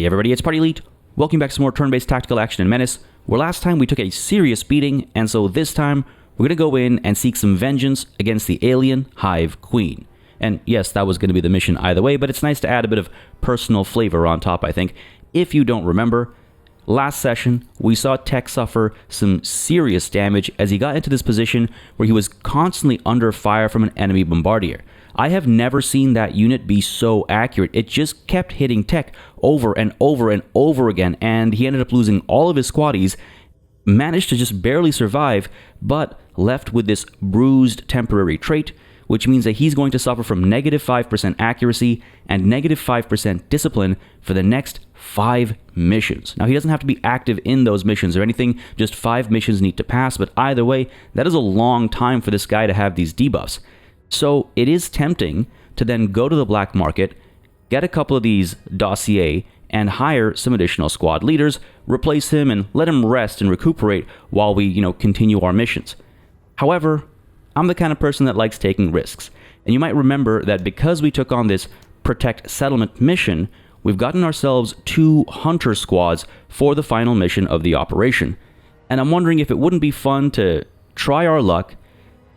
Hey everybody, it's PartyElite. Welcome back to some more turn-based tactical action in Menace, where last time we took a serious beating, and so this time we're going to go in and seek some vengeance against the alien Hive Queen. And yes, that was going to be the mission either way, but it's nice to add a bit of personal flavor on top, I think. If you don't remember, last session we saw Tech suffer some serious damage as he got into this position where he was constantly under fire from an enemy bombardier. I have never seen that unit be so accurate. It just kept hitting Tech over and over and over again, and he ended up losing all of his squaddies, managed to just barely survive, but left with this bruised temporary trait, which means that he's going to suffer from negative 5% accuracy and negative 5% discipline for the next 5 missions. Now, he doesn't have to be active in those missions or anything, just 5 missions need to pass, but either way, that is a long time for this guy to have these debuffs. So it is tempting to then go to the black market, get a couple of these dossier, and hire some additional squad leaders, replace him, and let him rest and recuperate while we, continue our missions. However, I'm the kind of person that likes taking risks. And you might remember that because we took on this Protect Settlement mission, we've gotten ourselves 2 hunter squads for the final mission of the operation. And I'm wondering if it wouldn't be fun to try our luck,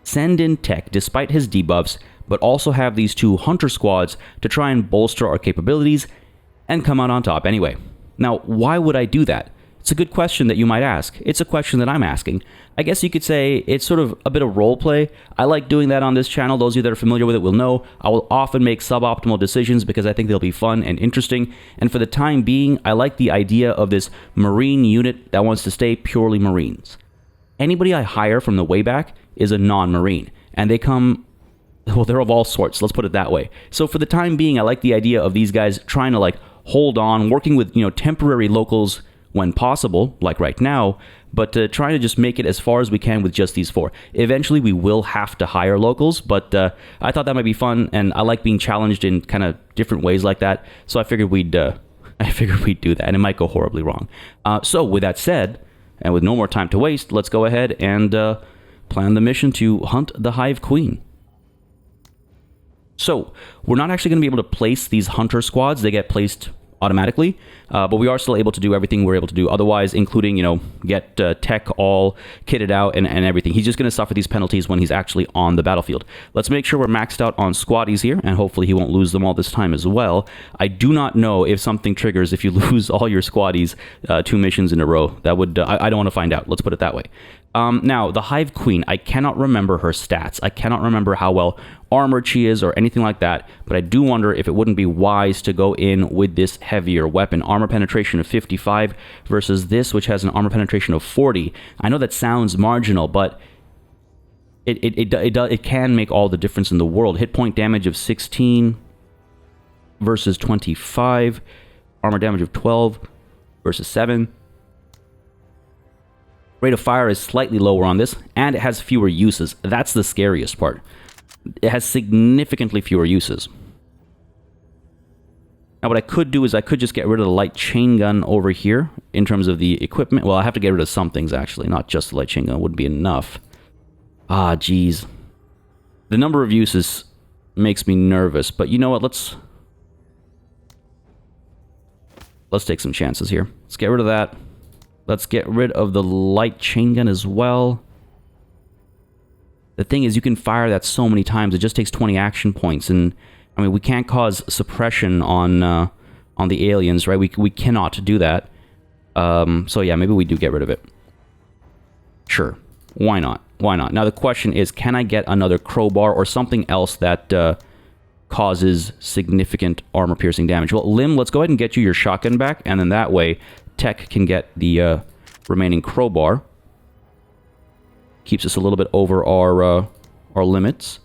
send in Tech despite his debuffs, but also have these 2 hunter squads to try and bolster our capabilities and come out on top anyway. Now, why would I do that? It's a good question that you might ask. It's a question that I'm asking. I guess you could say it's sort of a bit of role play. I like doing that on this channel. Those of you that are familiar with it will know I will often make suboptimal decisions because I think they'll be fun and interesting. And for the time being, I like the idea of this Marine unit that wants to stay purely Marines. Anybody I hire from the way back is a non-Marine, and they come, well, they're of all sorts, let's put it that way. So for the time being, I like the idea of these guys trying to hold on, working with temporary locals when possible, like right now, but trying to just make it as far as we can with just these 4. Eventually we will have to hire locals, but I thought that might be fun, and I like being challenged in kind of different ways like that, so I figured we'd do that, and it might go horribly wrong. So with that said, and with no more time to waste, let's go ahead and plan the mission to hunt the Hive Queen. So, we're not actually going to be able to place these hunter squads. They get placed automatically, but we are still able to do everything we're able to do otherwise, including, get Tech all kitted out and everything. He's just going to suffer these penalties when he's actually on the battlefield. Let's make sure we're maxed out on squaddies here, and hopefully he won't lose them all this time as well. I do not know if something triggers if you lose all your squaddies 2 missions in a row. That would, I don't want to find out. Let's put it that way. Now, the Hive Queen, I cannot remember her stats. I cannot remember how well armored she is or anything like that, but I do wonder if it wouldn't be wise to go in with this heavier weapon. Armor penetration of 55 versus this, which has an armor penetration of 40. I know that sounds marginal, but it can make all the difference in the world. Hit point damage of 16 versus 25. Armor damage of 12 versus 7. Rate of fire is slightly lower on this, and it has fewer uses. That's the scariest part. It has significantly fewer uses. Now, what I could do is I could just get rid of the light chain gun over here in terms of the equipment. Well, I have to get rid of some things, actually. Not just the light chain gun. It wouldn't be enough. Ah, geez. The number of uses makes me nervous, but you know what? Let's take some chances here. Let's get rid of that. Let's get rid of the light chain gun as well. The thing is, you can fire that so many times. It just takes 20 action points. And, I mean, we can't cause suppression on the aliens, right? We cannot do that. So, yeah, maybe we do get rid of it. Sure. Why not? Why not? Now, the question is, can I get another crowbar or something else that causes significant armor-piercing damage? Well, Lim, let's go ahead and get you your shotgun back. And then that way, Tech can get the remaining crowbar. Keeps us a little bit over our limits.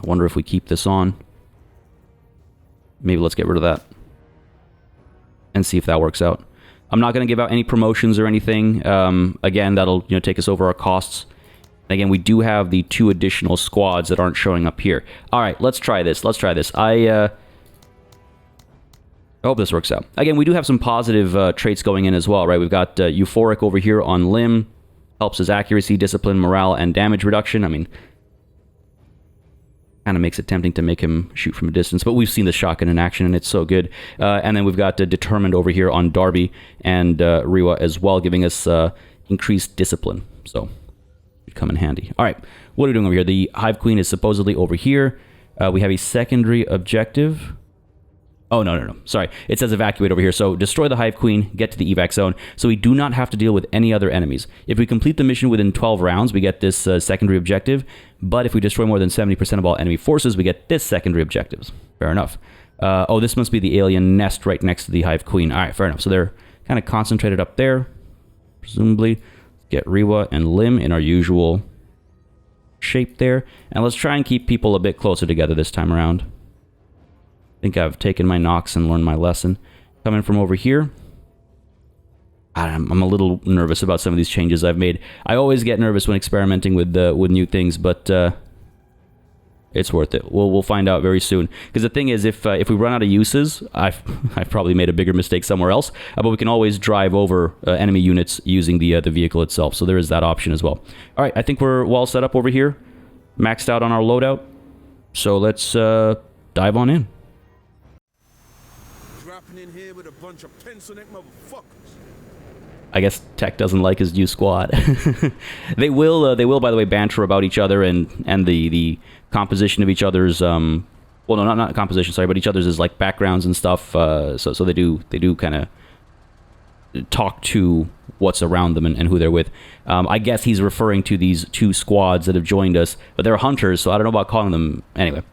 I wonder if we keep this on. Maybe let's get rid of that and see if that works out. I'm not going to give out any promotions or anything. Again, that'll take us over our costs. And again, we do have the 2 additional squads that aren't showing up here. All right, let's try this. Let's try this. I hope this works out. Again, we do have some positive traits going in as well, right? We've got Euphoric over here on Lim. Helps his accuracy, discipline, morale, and damage reduction. I mean, Kind of makes it tempting to make him shoot from a distance, but we've seen the shotgun in action, and it's so good. And then we've got Determined over here on Darby and Riwa as well, giving us increased discipline. So, it'd come in handy. All right, what are we doing over here? The Hive Queen is supposedly over here. We have a secondary objective. Oh, no. Sorry. It says evacuate over here. So destroy the Hive Queen, get to the evac zone. So we do not have to deal with any other enemies. If we complete the mission within 12 rounds, we get this secondary objective. But if we destroy more than 70% of all enemy forces, we get this secondary objectives. Fair enough. Oh, this must be the alien nest right next to the Hive Queen. All right, fair enough. So they're kind of concentrated up there. Presumably, get Riwa and Lim in our usual shape there. And let's try and keep people a bit closer together this time around. I think I've taken my knocks and learned my lesson. Coming from over here. I'm a little nervous about some of these changes I've made. I always get nervous when experimenting with new things, but it's worth it. We'll find out very soon. Because the thing is, if we run out of uses, I've probably made a bigger mistake somewhere else. But we can always drive over enemy units using the vehicle itself. So there is that option as well. All right, I think we're well set up over here. Maxed out on our loadout. So let's dive on in. In here with a bunch of pencil-neck motherfuckers. I guess Tech doesn't like his new squad. They will, by the way, banter about each other and the composition of each other's. Well, no, not composition. Sorry, but each other's is like backgrounds and stuff. So they do kind of talk to what's around them and who they're with. I guess he's referring to these two squads that have joined us, but they're hunters, so I don't know about calling them anyway.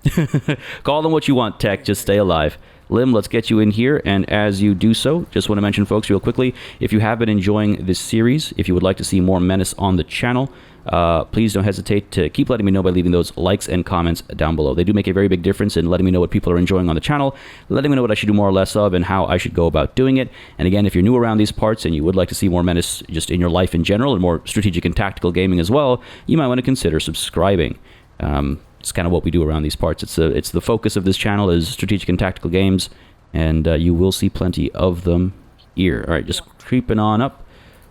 Call them what you want, Tech. Just stay alive. Lim, let's get you in here, and as you do so, just want to mention, folks, real quickly, if you have been enjoying this series, if you would like to see more Menace on the channel, please don't hesitate to keep letting me know by leaving those likes and comments down below. They do make a very big difference in letting me know what people are enjoying on the channel, letting me know what I should do more or less of, and how I should go about doing it. And again, if you're new around these parts and you would like to see more Menace just in your life in general, and more strategic and tactical gaming as well, you might want to consider subscribing. It's kind of what we do around these parts. It's the focus of this channel is strategic and tactical games, and you will see plenty of them here. All right, just creeping on up.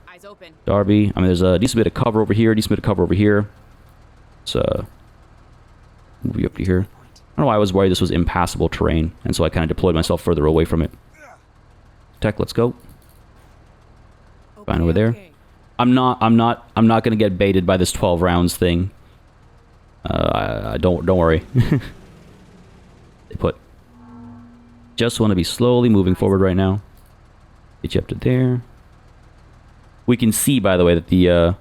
Eyes open. Darby. I mean, there's a decent bit of cover over here, decent bit of cover over here. Let's move you up to here. I don't know why I was worried this was impassable terrain, and so I kind of deployed myself further away from it. Tech, let's go. Fine over there. I'm not going to get baited by this 12 rounds thing. Don't worry. They put. Just want to be slowly moving forward right now. Get you up to there. We can see, by the way, that the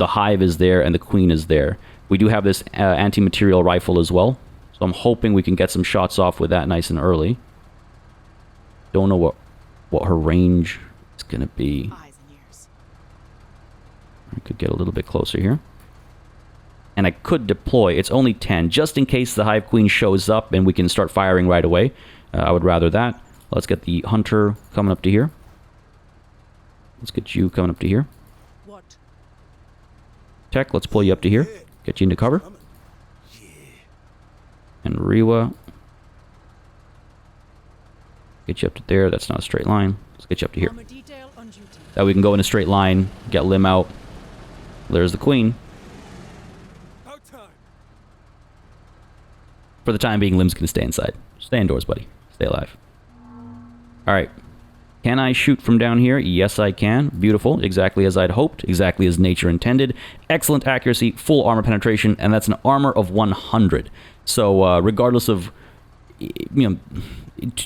hive is there and the queen is there. We do have this anti-material rifle as well, so I'm hoping we can get some shots off with that nice and early. Don't know what her range is gonna be. Eyes and ears. I could get a little bit closer here. And I could deploy. It's only 10, just in case the Hive Queen shows up and we can start firing right away. I would rather that. Let's get the Hunter coming up to here. Let's get you coming up to here. What? Tech, let's pull you up to here. Get you into cover. And Riwa. Get you up to there. That's not a straight line. Let's get you up to here. That we can go in a straight line, get Lim out. There's the Queen. For the time being, Lim's going to stay inside. Stay indoors, buddy. Stay alive. Alright. Can I shoot from down here? Yes, I can. Beautiful. Exactly as I'd hoped. Exactly as nature intended. Excellent accuracy. Full armor penetration. And that's an armor of 100. So, regardless of... You know,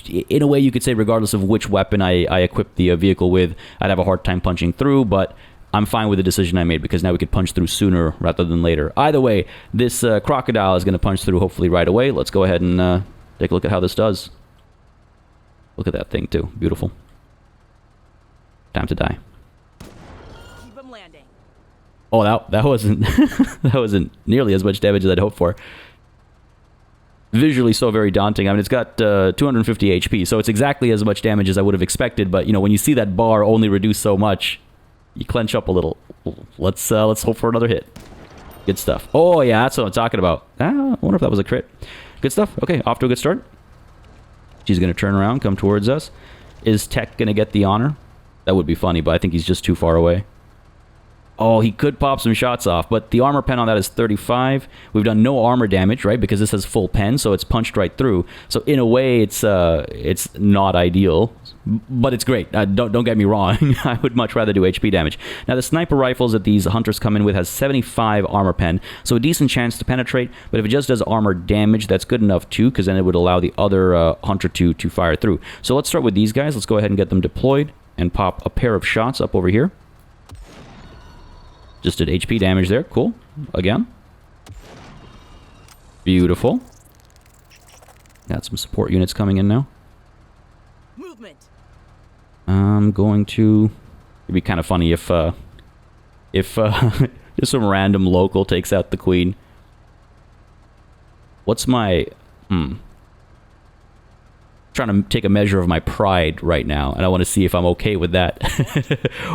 in a way, you could say regardless of which weapon I equip the vehicle with, I'd have a hard time punching through, but... I'm fine with the decision I made because now we could punch through sooner rather than later. Either way, this crocodile is going to punch through hopefully right away. Let's go ahead and take a look at how this does. Look at that thing too. Beautiful. Time to die. Keep him landing. Oh, that wasn't that wasn't nearly as much damage as I'd hoped for. Visually so very daunting. I mean, it's got 250 HP, so it's exactly as much damage as I would have expected. But you know, when you see that bar only reduce so much, you clench up a little. Let's hope for another hit. Good stuff. Oh yeah, that's what I'm talking about. I wonder if that was a crit. Good stuff. Okay, off to a good start. She's gonna turn around, come towards us. Is Tech gonna get the honor? That would be funny, but I think he's just too far away. Oh, he could pop some shots off, but the armor pen on that is 35. We've done no armor damage, right? Because this has full pen, so it's punched right through. So in a way, it's not ideal, but it's great. Don't get me wrong. I would much rather do HP damage. Now, the sniper rifles that these hunters come in with has 75 armor pen, so a decent chance to penetrate. But if it just does armor damage, that's good enough too, because then it would allow the other hunter to fire through. So let's start with these guys. Let's go ahead and get them deployed and pop a pair of shots up over here. Just did HP damage there. Cool. Again. Beautiful. Got some support units coming in now. Movement. I'm going to... It'd be kind of funny if just some random local takes out the queen. What's my... Trying to take a measure of my pride right now, and I want to see if I'm okay with that.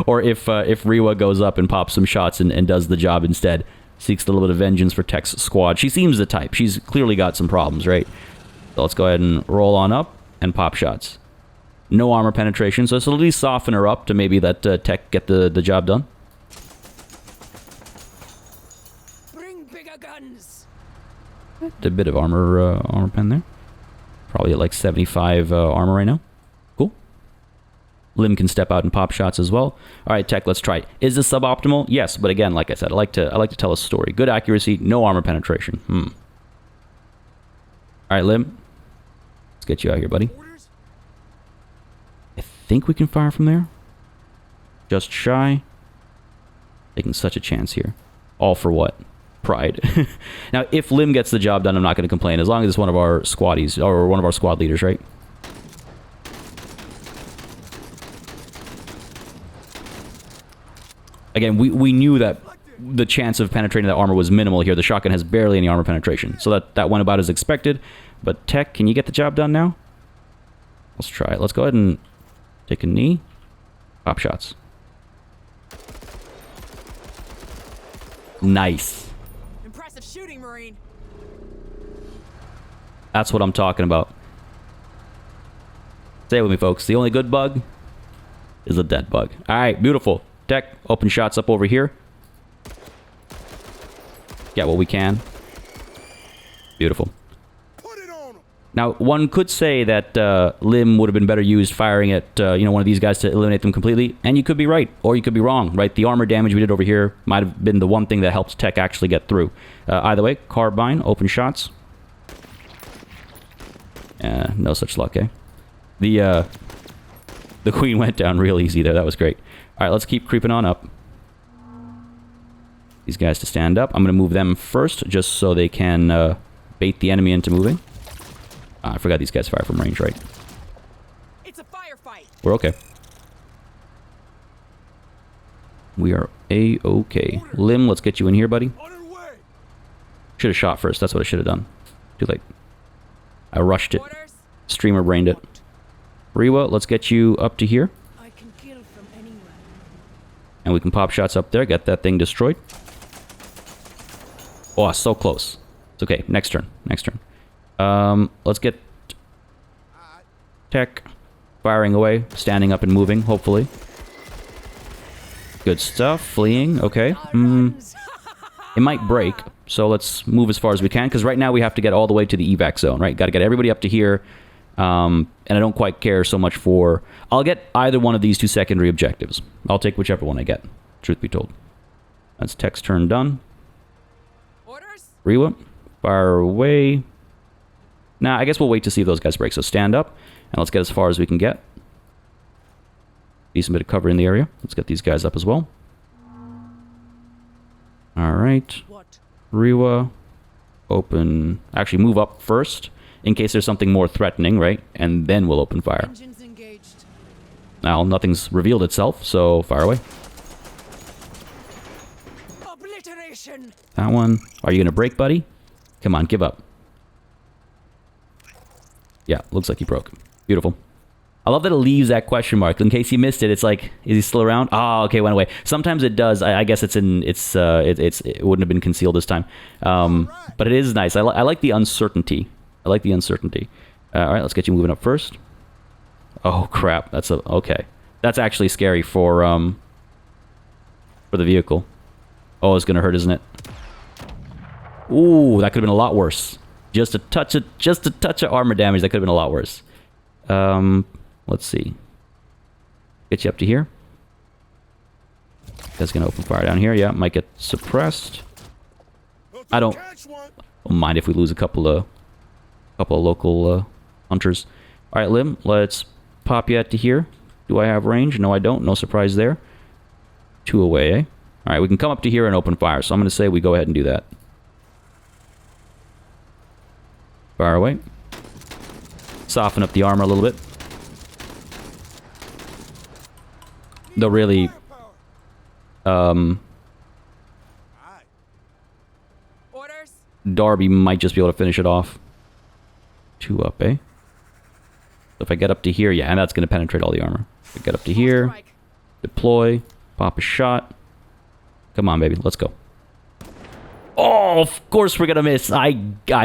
Or if Rewa goes up and pops some shots and does the job instead. Seeks a little bit of vengeance for Tech's squad. She seems the type. She's clearly got some problems, right? So let's go ahead and roll on up and pop shots. No armor penetration, so this will at least soften her up to maybe let Tech get the job done. Bring bigger guns. A bit of armor pen there. Probably at like 75 armor right now. Cool. Lim can step out and pop shots as well. All right, Tech, let's try it. Is this suboptimal? Yes, but again, like I said, I like to tell a story. Good accuracy, no armor penetration. All right, Lim. Let's get you out here, buddy. I think we can fire from there. Just shy. Taking such a chance here. All for what? Pride. Now, if Lim gets the job done, I'm not going to complain, as long as it's one of our squaddies, or one of our squad leaders, right? Again, we knew that the chance of penetrating that armor was minimal here. The shotgun has barely any armor penetration, so that went about as expected. But Tech, can you get the job done now? Let's try it. Let's go ahead and take a knee. Pop shots. Nice. Impressive shooting, Marine. That's what I'm talking about. Say it with me, folks. The only good bug is a dead bug. All right, beautiful. Tech, open shots up over here. Get what we can. Beautiful. Now, one could say that Lim would have been better used firing at one of these guys to eliminate them completely, and you could be right, or you could be wrong, right? The armor damage we did over here might have been the one thing that helped Tech actually get through. Either way, carbine, open shots. No such luck, eh? The queen went down real easy there. That was great. All right, let's keep creeping on up. These guys to stand up. I'm going to move them first, just so they can bait the enemy into moving. I forgot these guys fire from range, right? It's a firefight. We're okay. We are A-okay. Lim, let's get you in here, buddy. Should have shot first. That's what I should have done. Too late. I rushed it. Streamer brained it. Rewa, let's get you up to here. I can kill from anywhere. And we can pop shots up there. Get that thing destroyed. Oh, so close. It's okay. Next turn. Next turn. Let's get Tech firing away, standing up and moving, hopefully. Good stuff. Fleeing. Okay. It might break, so let's move as far as we can, because right now we have to get all the way to the evac zone, right? Got to get everybody up to here. And I don't quite care so much for... I'll get either one of these two secondary objectives. I'll take whichever one I get, truth be told. That's Tech's turn done. Orders? Rewa, fire away. Nah, I guess we'll wait to see if those guys break. So stand up, and let's get as far as we can get. Decent bit of cover in the area. Let's get these guys up as well. Alright. What? Rewa, open... Actually, move up first, in case there's something more threatening, right? And then we'll open fire. Engines engaged. Now, nothing's revealed itself, so fire away. Obliteration. That one. Are you going to break, buddy? Come on, give up. Yeah, looks like he broke. Beautiful. I love that it leaves that question mark. In case you missed it, it's like, is he still around? Oh, okay, went away. Sometimes it does. I guess it wouldn't have been concealed this time. But it is nice. I like the uncertainty. I like the uncertainty. All right, let's get you moving up first. Oh crap! Okay. That's actually scary for the vehicle. Oh, it's gonna hurt, isn't it? Ooh, that could have been a lot worse. Just a touch of armor damage. That could have been a lot worse. Let's see. Get you up to here. That's gonna open fire down here. Yeah, might get suppressed. I don't mind if we lose a couple of local hunters. All right, Lim, let's pop you out to here. Do I have range? No, I don't. No surprise there. 2 away, eh? All right, we can come up to here and open fire. So I'm going to say we go ahead and do that. Fire away. Soften up the armor a little bit. Though really, Orders? Darby might just be able to finish it off. 2 up, eh? So if I get up to here, yeah, and that's going to penetrate all the armor. If I get up to here, deploy, pop a shot. Come on, baby, let's go. Oh, of course we're going to miss. I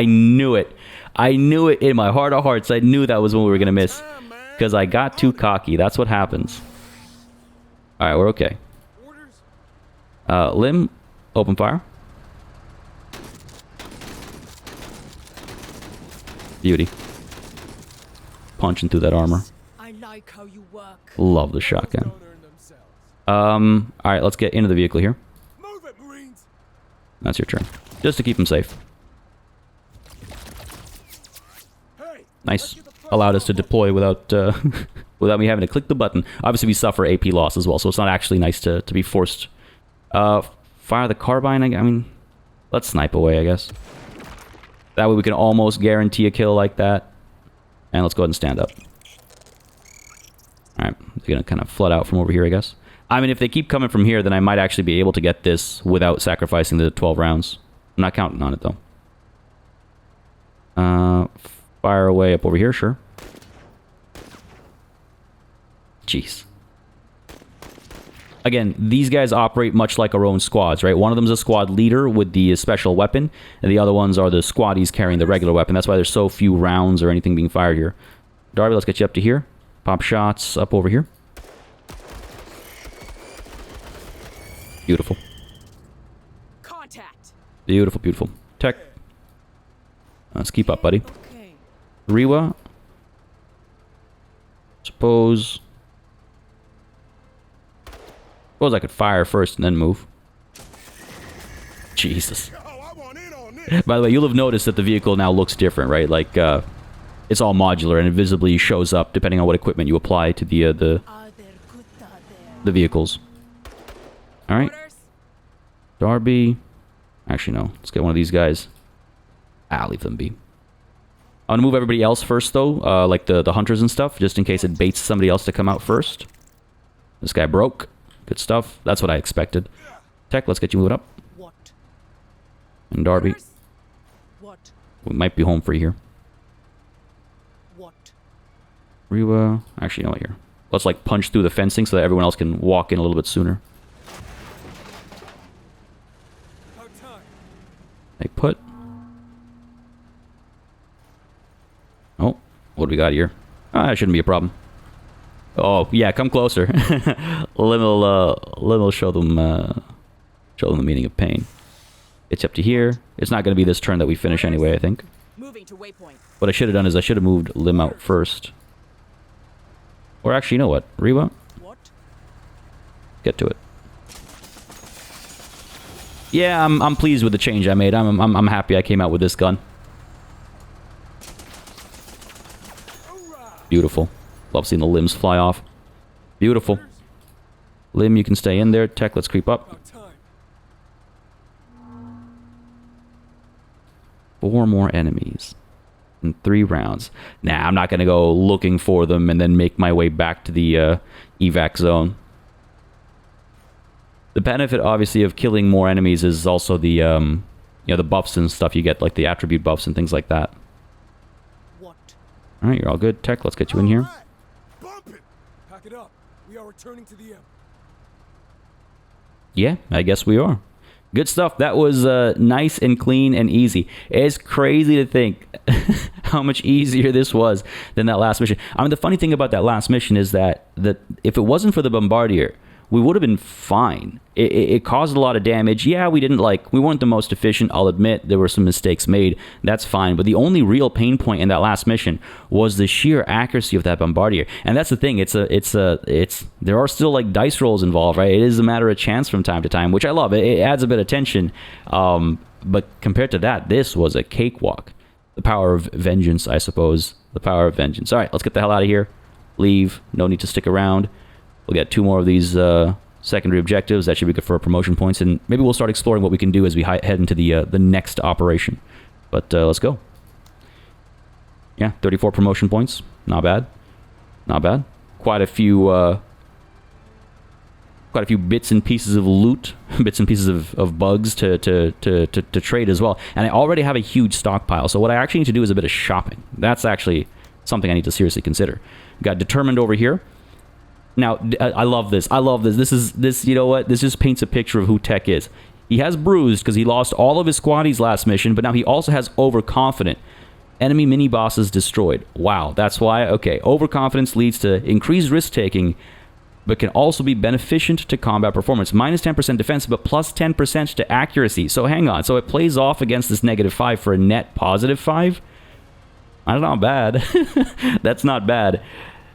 knew it. I knew it in my heart of hearts. I knew that was when we were going to miss. Because I got too cocky. That's what happens. Alright, we're okay. Lim, open fire. Beauty. Punching through that armor. I like how you work. Love the shotgun. Alright, let's get into the vehicle here. Move it, Marines. That's your turn. Just to keep him safe. Hey, Nice. Allowed us to deploy without without me having to click the button. Obviously, we suffer AP loss as well, so it's not actually nice to be forced. Fire the carbine, I mean, let's snipe away, I guess. That way we can almost guarantee a kill like that. And let's go ahead and stand up. Alright, they're going to kind of flood out from over here, I guess. I mean, if they keep coming from here, then I might actually be able to get this without sacrificing the 12 rounds. I'm not counting on it, though. Fire away up over here, sure. Jeez. Again, these guys operate much like our own squads, right? One of them's a squad leader with the special weapon, and the other ones are the squaddies carrying the regular weapon. That's why there's so few rounds or anything being fired here. Darby, let's get you up to here. Pop shots up over here. Beautiful. Contact. Beautiful, beautiful. Tech. Let's keep up, buddy. Okay. Riwa. Suppose I could fire first and then move. Jesus. Oh, I want in on this. By the way, you'll have noticed that the vehicle now looks different, right? Like, it's all modular and it visibly shows up depending on what equipment you apply to the Are there good there? the vehicles. All right. Orders? Darby. Actually, no. Let's get one of these guys. I'll leave them be. I'm gonna move everybody else first, though, like the hunters and stuff, just in case it baits somebody else to come out first. This guy broke. Good stuff. That's what I expected. Tech, let's get you moved up. What? And Darby, Orders? What? we might be home free here. What? Riwa, actually, no, here. Let's like punch through the fencing so that everyone else can walk in a little bit sooner. They put. Oh, what do we got here? Ah, that shouldn't be a problem. Oh, yeah, come closer. Lim will show them the meaning of pain. It's up to here. It's not going to be this turn that we finish anyway, I think. Moving to waypoint. What I should have done is I should have moved Lim out first. Or actually, you know what? Riwa, What? get to it. Yeah, I'm pleased with the change I made. I'm happy I came out with this gun. Beautiful. Love seeing the limbs fly off. Beautiful. Lim, you can stay in there. Tech, let's creep up. 4 more enemies. In 3 rounds. Nah, I'm not going to go looking for them and then make my way back to the evac zone. The benefit, obviously, of killing more enemies is also the, you know, the buffs and stuff you get, like the attribute buffs and things like that. What? All right, you're all good. Tech, let's get you in here. Bump it. Pack it up. We are returning to the M. Yeah, I guess we are. Good stuff. That was nice and clean and easy. It's crazy to think how much easier this was than that last mission. I mean, the funny thing about that last mission is that if it wasn't for the Bombardier, we would have been fine. It caused a lot of damage. Yeah, we weren't the most efficient, I'll admit. There were some mistakes made. That's fine. But the only real pain point in that last mission was the sheer accuracy of that bombardier. And that's the thing. There are still like dice rolls involved, right? It is a matter of chance from time to time, which I love. It adds a bit of tension. But compared to that, this was a cakewalk. The power of vengeance, I suppose. The power of vengeance. All right, let's get the hell out of here. Leave. No need to stick around. We'll get 2 more of these secondary objectives. That should be good for our promotion points, and maybe we'll start exploring what we can do as we head into the next operation. But let's go. Yeah, 34 promotion points. Not bad. Not bad. Quite a few bits and pieces of loot, bits and pieces of bugs to trade as well. And I already have a huge stockpile. So what I actually need to do is a bit of shopping. That's actually something I need to seriously consider. Got determined over here. Now, I love this. This, you know what? This just paints a picture of who Tech is. He has bruised because he lost all of his squaddies last mission, but now he also has overconfident. Enemy mini-bosses destroyed. Wow, that's why? Okay, overconfidence leads to increased risk-taking, but can also be beneficent to combat performance. Minus 10% defense, but plus 10% to accuracy. So hang on. So it plays off against this -5 for a net +5? That's not bad. That's not bad.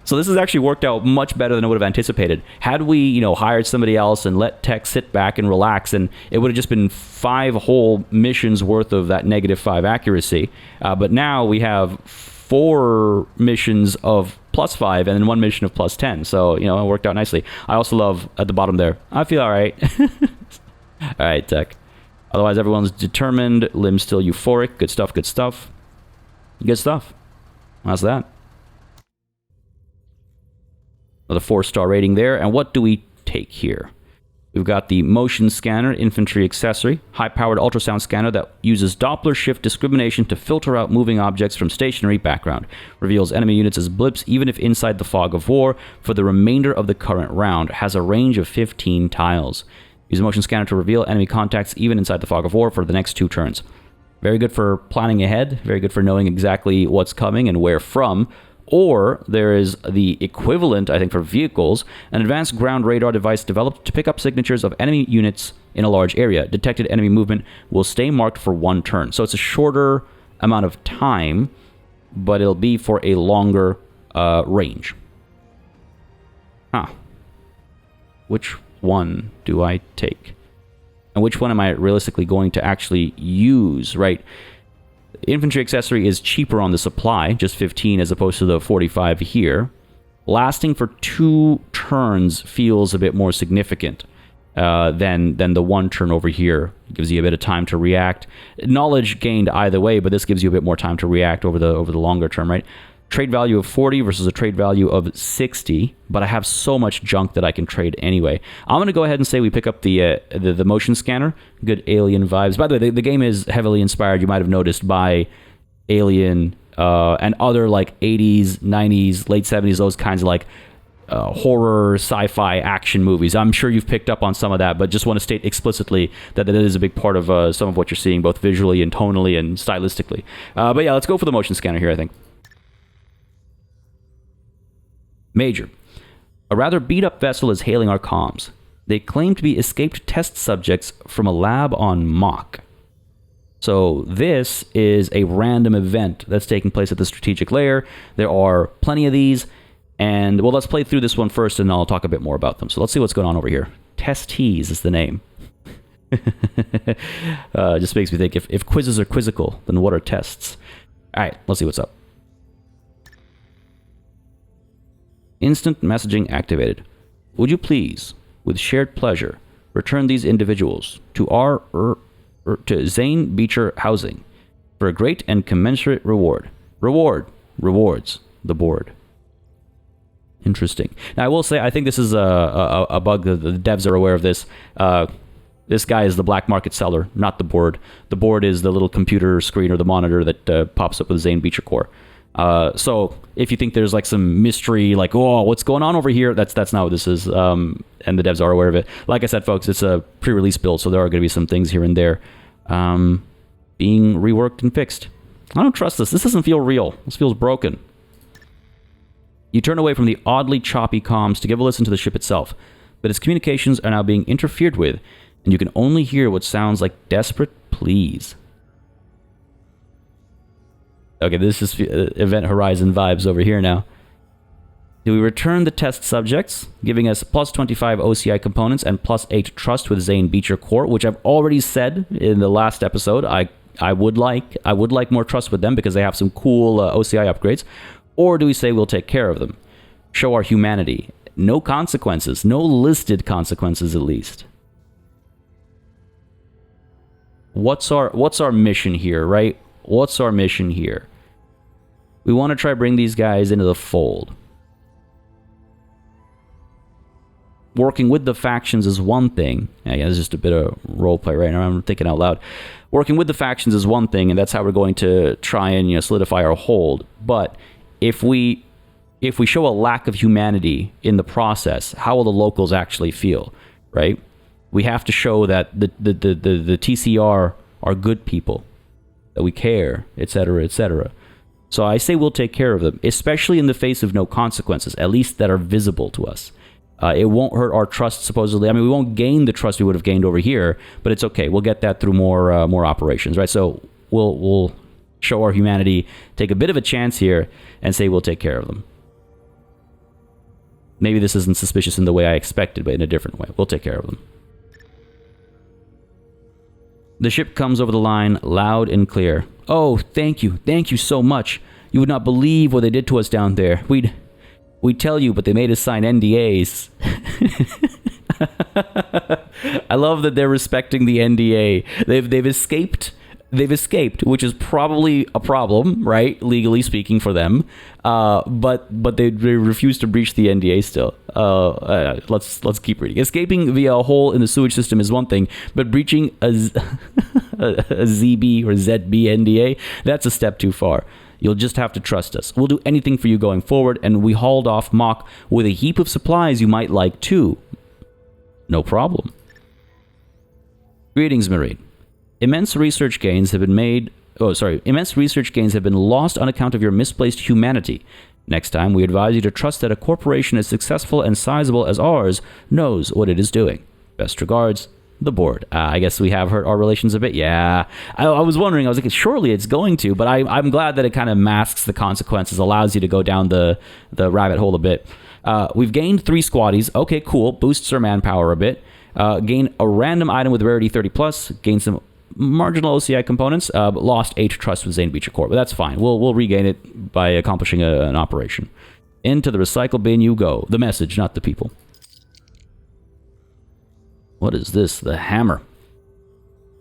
So this has actually worked out much better than I would have anticipated. Had we, hired somebody else and let Tech sit back and relax, and it would have just been 5 whole missions worth of that -5 accuracy. But now we have 4 missions of +5 and then 1 mission of +10. So, it worked out nicely. I also love at the bottom there, I feel all right. All right, Tech. Otherwise, everyone's determined. Limbs still euphoric. Good stuff, good stuff. Good stuff. How's that? Another 4-star rating there. And what do we take here? We've got the motion scanner, infantry accessory, high-powered ultrasound scanner that uses Doppler shift discrimination to filter out moving objects from stationary background. Reveals enemy units as blips even if inside the fog of war for the remainder of the current round. Has a range of 15 tiles. Use motion scanner to reveal enemy contacts even inside the fog of war for the next 2 turns. Very good for planning ahead. Very good for knowing exactly what's coming and where from. Or there is the equivalent, I think, for vehicles, an advanced ground radar device developed to pick up signatures of enemy units in a large area. Detected enemy movement will stay marked for 1 turn. So it's a shorter amount of time, but it'll be for a longer range. Huh. Which one do I take? And which one am I realistically going to actually use, right? Infantry accessory is cheaper on the supply, just 15 as opposed to the 45 here. Lasting for 2 turns feels a bit more significant than the 1 turn over here. It gives you a bit of time to react. Knowledge gained either way, but this gives you a bit more time to react over the longer term, right? Trade value of 40 versus a trade value of 60, but I have so much junk that I can trade anyway. I'm going to go ahead and say we pick up the motion scanner. Good Alien vibes. By the way, the game is heavily inspired, you might have noticed, by Alien and other like 80s, 90s, late 70s, those kinds of like horror, sci-fi action movies. I'm sure you've picked up on some of that, but just want to state explicitly that it is a big part of some of what you're seeing, both visually and tonally and stylistically. But yeah, let's go for the motion scanner here, I think. Major. A rather beat-up vessel is hailing our comms. They claim to be escaped test subjects from a lab on Mach. So this is a random event that's taking place at the strategic layer. There are plenty of these. And, well, let's play through this one first, and I'll talk a bit more about them. So let's see what's going on over here. Testes is the name. Just makes me think, if quizzes are quizzical, then what are tests? All right, let's see what's up. Instant messaging activated. Would you please, with shared pleasure, return these individuals to to Zane Beecher Housing for a great and commensurate reward. Rewards the board. Interesting. Now, I will say, I think this is a bug. The devs are aware of this. This guy is the black market seller, not the board. The board is the little computer screen or the monitor that pops up with Zane Beecher Core. So if you think there's like some mystery, like, oh, what's going on over here? That's not what this is. And the devs are aware of it. Like I said, folks, it's a pre-release build, so there are going to be some things here and there being reworked and fixed. I don't trust this. This doesn't feel real. This feels broken. You turn away from the oddly choppy comms to give a listen to the ship itself. but its communications are now being interfered with, and you can only hear what sounds like desperate pleas. Okay, this is Event Horizon vibes over here now. Do we return the test subjects, giving us plus 25 OCI components and plus 8 trust with Zane Beecher core, which I've already said in the last episode. I would like more trust with them because they have some cool OCI upgrades. Or do we say we'll take care of them? Show our humanity. No consequences. No listed consequences, at least. What's our mission here, right? What's our mission here? We want to try bring these guys into the fold. Working with the factions is one thing. Yeah, it's just a bit of roleplay right now. I'm thinking out loud. Working with the factions is one thing, and that's how we're going to try and solidify our hold. But if we show a lack of humanity in the process, how will the locals actually feel, right? We have to show that the TCR are good people, that we care, etc., etc. So I say we'll take care of them, especially in the face of no consequences, at least that are visible to us. It won't hurt our trust, supposedly. I mean, we won't gain the trust we would have gained over here, but it's okay. We'll get that through more operations, right? So we'll show our humanity, take a bit of a chance here, and say we'll take care of them. Maybe this isn't suspicious in the way I expected, but in a different way. We'll take care of them. The ship comes over the line, loud and clear. Oh, thank you so much. You would not believe what they did to us down there. We'd tell you, but they made us sign NDAs. I love that they're respecting the NDA. They've escaped. They've escaped, which is probably a problem, right? Legally speaking for them. But they refuse to breach the NDA still. Let's keep reading. Escaping via a hole in the sewage system is one thing, but breaching a ZB or ZB NDA, that's a step too far. You'll just have to trust us. We'll do anything for you going forward, and we hauled off Mock with a heap of supplies you might like too. No problem. Greetings, Marine. Immense research gains have been lost on account of your misplaced humanity. Next time, we advise you to trust that a corporation as successful and sizable as ours knows what it is doing. Best regards, the board. I guess we have hurt our relations a bit. Yeah. I was wondering, I was like, surely it's going to, but I'm glad that it kind of masks the consequences, allows you to go down the rabbit hole a bit. We've gained 3 squaddies. Okay, cool. Boosts our manpower a bit. Gain a random item with rarity 30+. Gain some marginal OCI components, but lost 8 trust with Zane Beecher Corp. But that's fine. We'll regain it by accomplishing an operation. Into the recycle bin you go. The message, not the people. What is this? The hammer.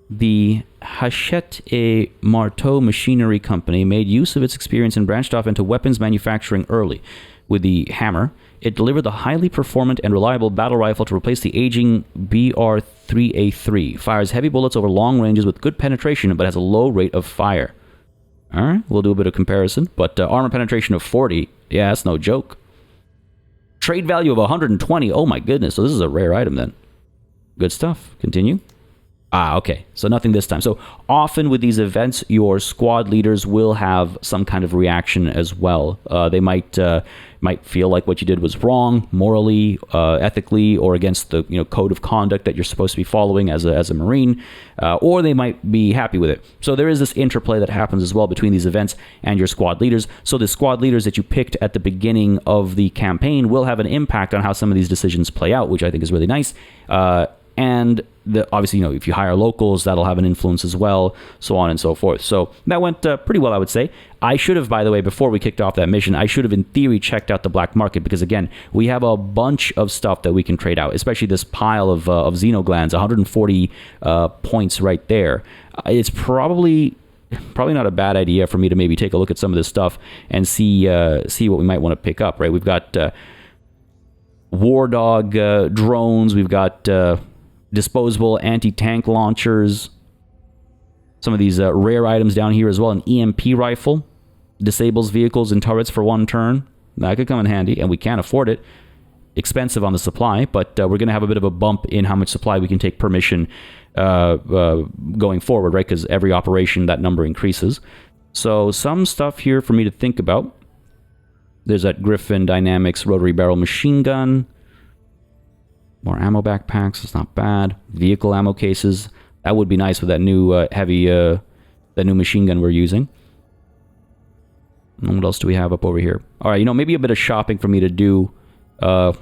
The Hachette-et-Marteau Machinery Company made use of its experience and branched off into weapons manufacturing early. With the hammer, it delivered the highly performant and reliable battle rifle to replace the aging BR-3A3. Fires heavy bullets over long ranges with good penetration, but has a low rate of fire. Alright, we'll do a bit of comparison, but armor penetration of 40, yeah, that's no joke. Trade value of 120, oh my goodness, so this is a rare item then. Good stuff. Continue. Okay. So nothing this time. So often with these events, your squad leaders will have some kind of reaction as well. They might feel like what you did was wrong, morally, ethically, or against the code of conduct that you're supposed to be following as a Marine, or they might be happy with it. So there is this interplay that happens as well between these events and your squad leaders. So the squad leaders that you picked at the beginning of the campaign will have an impact on how some of these decisions play out, which I think is really nice. And obviously, if you hire locals, that'll have an influence as well, so on and so forth. So that went pretty well, I would say. I should have, by the way, before we kicked off that mission, I should have, in theory, checked out the black market, because, again, we have a bunch of stuff that we can trade out, especially this pile of xenoglands, 140 points right there. It's probably not a bad idea for me to maybe take a look at some of this stuff and see what we might want to pick up, right? We've got War Dog drones, we've got disposable anti-tank launchers, some of these rare items down here as well. An EMP rifle disables vehicles and turrets for 1 turn. That could come in handy, and we can't afford it. Expensive on the supply, but we're going to have a bit of a bump in how much supply we can take per mission going forward, right? Because every operation, that number increases. So some stuff here for me to think about. There's that Griffin Dynamics rotary barrel machine gun. More ammo backpacks. It's not bad. Vehicle ammo cases. That would be nice with that new heavy, that new machine gun we're using. And what else do we have up over here? All right, maybe a bit of shopping for me to do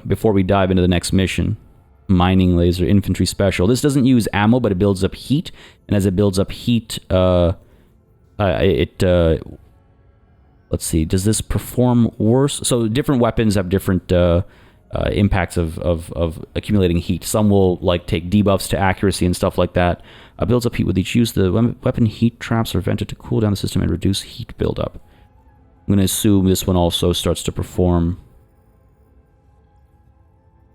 before we dive into the next mission. Mining laser, infantry special. This doesn't use ammo, but it builds up heat. And as it builds up heat, let's see, does this perform worse? So different weapons have different impacts of accumulating heat. Some will take debuffs to accuracy and stuff like that. Builds up heat with each use. The weapon heat traps are vented to cool down the system and reduce heat buildup. I'm going to assume this one also starts to perform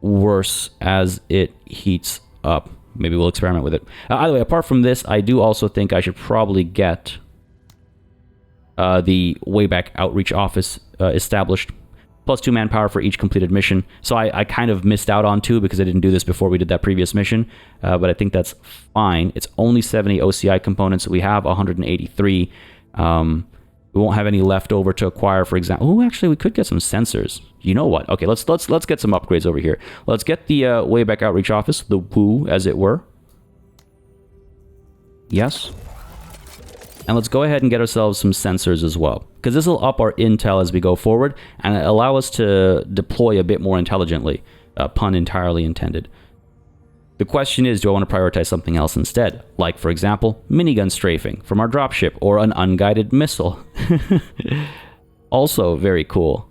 worse as it heats up. Maybe we'll experiment with it. Either way, apart from this, I do also think I should probably get the Wayback Outreach Office established. Plus 2 manpower for each completed mission. So I kind of missed out on 2 because I didn't do this before we did that previous mission. But I think that's fine. It's only 70 OCI components. We have 183. We won't have any left over to acquire, for example. Oh, actually, we could get some sensors. You know what? Okay, let's get some upgrades over here. Let's get the Wayback Outreach Office, the WOO, as it were. Yes. And let's go ahead and get ourselves some sensors as well, because this will up our intel as we go forward and allow us to deploy a bit more intelligently. Pun entirely intended. The question is, do I want to prioritize something else instead? Like, for example, minigun strafing from our dropship or an unguided missile. Also very cool.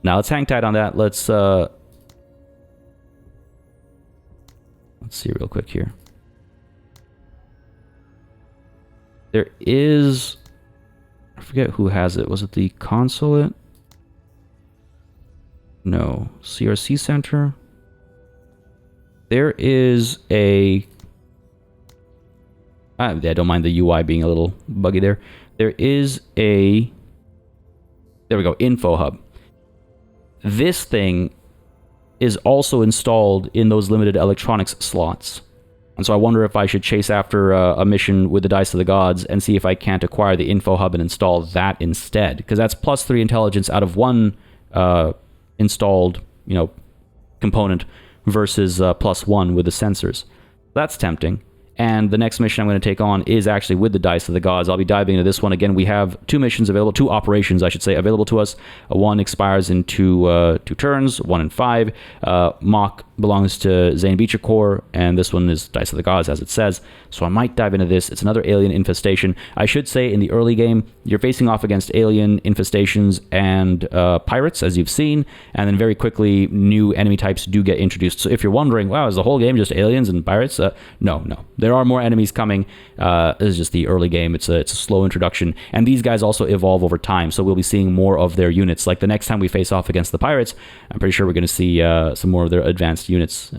Now let's hang tight on that. Let's see real quick here. There is, I forget who has it. Was it the consulate? No. CRC Center? There is a... I don't mind the UI being a little buggy there. There is a... There we go. Info Hub. This thing is also installed in those limited electronics slots. And so I wonder if I should chase after a mission with the Dice of the Gods and see if I can't acquire the Info Hub and install that instead. Because that's plus 3 intelligence out of one installed, component versus plus 1 with the sensors. That's tempting. And the next mission I'm going to take on is actually with the Dice of the Gods. I'll be diving into this one. Again, we have 2 missions available, 2 operations, I should say, available to us. One expires in 2 turns, 1 in 5. Mock belongs to Zane Beecher Corps, and this one is Dice of the Gods, as it says. So I might dive into this. It's another alien infestation. I should say, in the early game, you're facing off against alien infestations and pirates, as you've seen, and then very quickly, new enemy types do get introduced. So if you're wondering, wow, is the whole game just aliens and pirates? No. There are more enemies coming. This is just the early game. It's a slow introduction, and these guys also evolve over time, so we'll be seeing more of their units. Like the next time we face off against the pirates, I'm pretty sure we're going to see some more of their advanced units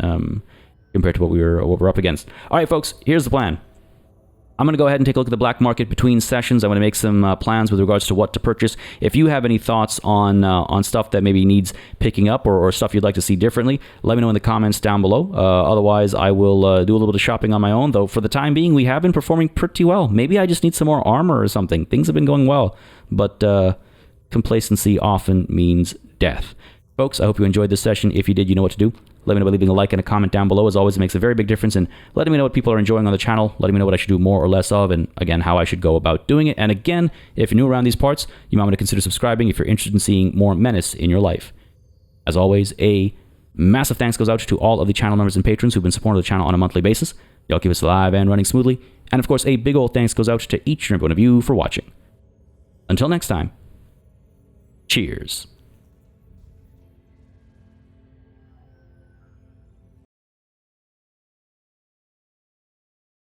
compared to what we're up against. All right, folks, here's the plan. I'm going to go ahead and take a look at the black market between sessions. I'm going to make some plans with regards to what to purchase. If you have any thoughts on stuff that maybe needs picking up or stuff you'd like to see differently, let me know in the comments down below. Otherwise, I will do a little bit of shopping on my own, though for the time being, we have been performing pretty well. Maybe I just need some more armor or something. Things have been going well, but complacency often means death. Folks, I hope you enjoyed this session. If you did, you know what to do. Let me know by leaving a like and a comment down below. As always, it makes a very big difference in letting me know what people are enjoying on the channel, letting me know what I should do more or less of, and again, how I should go about doing it. And again, if you're new around these parts, you might want to consider subscribing if you're interested in seeing more Menace in your life. As always, a massive thanks goes out to all of the channel members and patrons who've been supporting the channel on a monthly basis. Y'all keep us alive and running smoothly. And of course, a big old thanks goes out to each and every one of you for watching. Until next time, cheers.